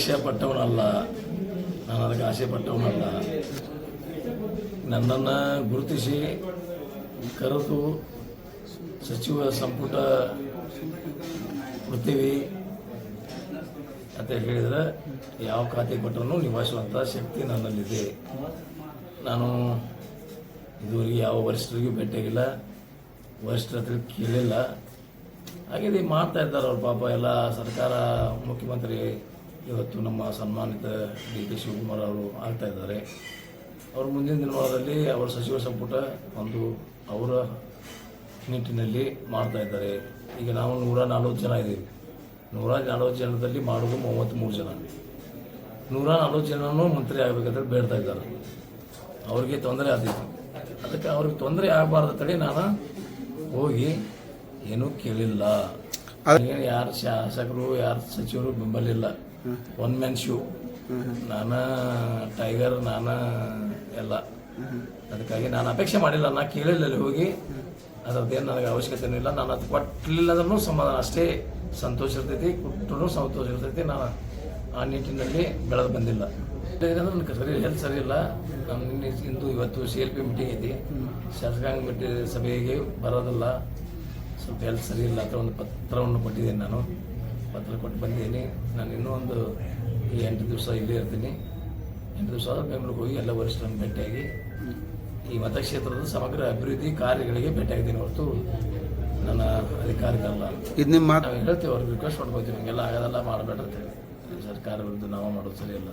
ಅಪೇಕ್ಷೆ ಪಟ್ಟವನಲ್ಲ, ನಾನು ಅದಕ್ಕೆ ಆಸೆ ಪಟ್ಟವನಲ್ಲ. ನನ್ನನ್ನು ಗುರುತಿಸಿ ಕರೆದು ಸಚಿವ ಸಂಪುಟ ಕೊಡ್ತೀವಿ ಅಂತ ಹೇಳಿದರೆ ಯಾವ ಖಾತೆ ಕೊಟ್ಟರೂ ನಿಭಾಯಿಸುವಂಥ ಶಕ್ತಿ ನನ್ನಲ್ಲಿದೆ. ನಾನು ಇದುವರೆಗೆ ಯಾವ ವರಿಷ್ಠರಿಗೂ ಭೇಟಿಯಾಗಿಲ್ಲ, ವರಿಷ್ಠರ ಹತ್ರ ಕೇಳಿಲ್ಲ. ಹಾಗೆ ಮಾಡ್ತಾ ಇದ್ದಾರೆ ಅವ್ರ ಪಾಪ. ಎಲ್ಲ ಸರ್ಕಾರ ಮುಖ್ಯಮಂತ್ರಿ ಇವತ್ತು ನಮ್ಮ ಸನ್ಮಾನಿತ ಡಿ ಕೆ ಶಿವಕುಮಾರ್ ಅವರು ಆಗ್ತಾ ಇದ್ದಾರೆ. ಅವರು ಮುಂದಿನ ದಿನಮಾನದಲ್ಲಿ ಅವರ ಸಚಿವ ಸಂಪುಟ ಒಂದು ಅವರ ನಿಟ್ಟಿನಲ್ಲಿ ಮಾಡ್ತಾ ಇದ್ದಾರೆ. ಈಗ ನಾವು 140 ಜನ ಇದ್ದೀವಿ. 140 ಜನದಲ್ಲಿ ಮಾಡೋದು 33 ಜನ. 140 ಜನನೂ ಮಂತ್ರಿ ಆಗಬೇಕಂತ ಬೇಡ್ತಾ ಇದ್ದಾರೆ. ಅವ್ರಿಗೆ ತೊಂದರೆ ಆಗ್ತಿತ್ತು. ಅದಕ್ಕೆ ಅವ್ರಿಗೆ ತೊಂದರೆ ಆಗಬಾರ್ದು ತಡೆ ನಾನು ಹೋಗಿ ಏನೂ ಕೇಳಿಲ್ಲ. ಯಾರು ಶಾಸಕರು ಯಾರು ಸಚಿವರು ಬೆಂಬಲಿಲ್ಲ. One man show. ನಾನು ಟೈಗರ್, ನಾನು ಎಲ್ಲ. ಅದಕ್ಕಾಗಿ ನಾನು ಅಪೇಕ್ಷೆ ಮಾಡಿಲ್ಲ, ನಾನು ಕೇಳಿಲ್ಲ ಅಲ್ಲಿ ಹೋಗಿ. ಅದರದ್ದೇನು ನನಗೆ ಅವಶ್ಯಕತೆಯೂ ಇಲ್ಲ. ನಾನು ಅದು ಕೊಟ್ಟಲಿಲ್ಲ ಅಂದ್ರೂ ಸಮಾಧಾನ, ಅಷ್ಟೇ ಸಂತೋಷ ಇರ್ತೈತಿ. ಕೊಟ್ಟರು ಸಂತೋಷ ಇರ್ತೈತಿ. ನಾನು ಆ ನಿಟ್ಟಿನಲ್ಲಿ ಬೆಳೆದು ಬಂದಿಲ್ಲ. ಏನಂದ್ರೆ ನನಗೆ ಸರಿ ಹೆಲ್ತ್ ಸರಿ ಇಲ್ಲ. ನಾನು ಇಂದು ಇವತ್ತು CLP ಮೀಟಿಂಗ್ ಐತಿ, ಶಾಸಕಾಂಗ ಸಭೆಗೆ ಬರೋದಿಲ್ಲ. ಸ್ವಲ್ಪ ಹೆಲ್ತ್ ಸರಿ ಇಲ್ಲ ಅಂತ ಒಂದು ಪತ್ರವನ್ನು ಕೊಟ್ಟಿದ್ದೀನಿ. ನಾನು ಪತ್ರ ಕೊಟ್ಟು ಬಂದಿದ್ದೀನಿ. ನಾನು ಇನ್ನೂ ಒಂದು 8 ದಿವಸ ಇಲ್ಲೇ ಇರ್ತೀನಿ. 8 ದಿವಸ ಬೆಂಗಳೂರಿಗೆ ಹೋಗಿ ಎಲ್ಲ ವರಿಷ್ಠರನ್ನು ಭೇಟಿಯಾಗಿ ಈ ಮತಕ್ಷೇತ್ರದ ಸಮಗ್ರ ಅಭಿವೃದ್ಧಿ ಕಾರ್ಯಗಳಿಗೆ ಭೇಟಿಯಾಗಿದ್ದೀನಿ ಹೊರತು ನನ್ನ ಅಧಿಕಾರಿಗಳಲ್ಲ. ಇದು ನಿಮ್ಮ ಮಾತು ಹೇಳ್ತೀವಿ, ಅವ್ರಿಗೆ ರಿಕ್ವೆಸ್ಟ್ ಮಾಡ್ಕೋತೀವಿ, ಹಿಂಗೆಲ್ಲ ಆಗೋದೆಲ್ಲ ಮಾಡಬೇಡ ಅಂತ ಹೇಳಿ. ಸರ್ಕಾರ ವಿರುದ್ಧ ನಾವು ಮಾಡೋದು ಸರಿಯಲ್ಲ.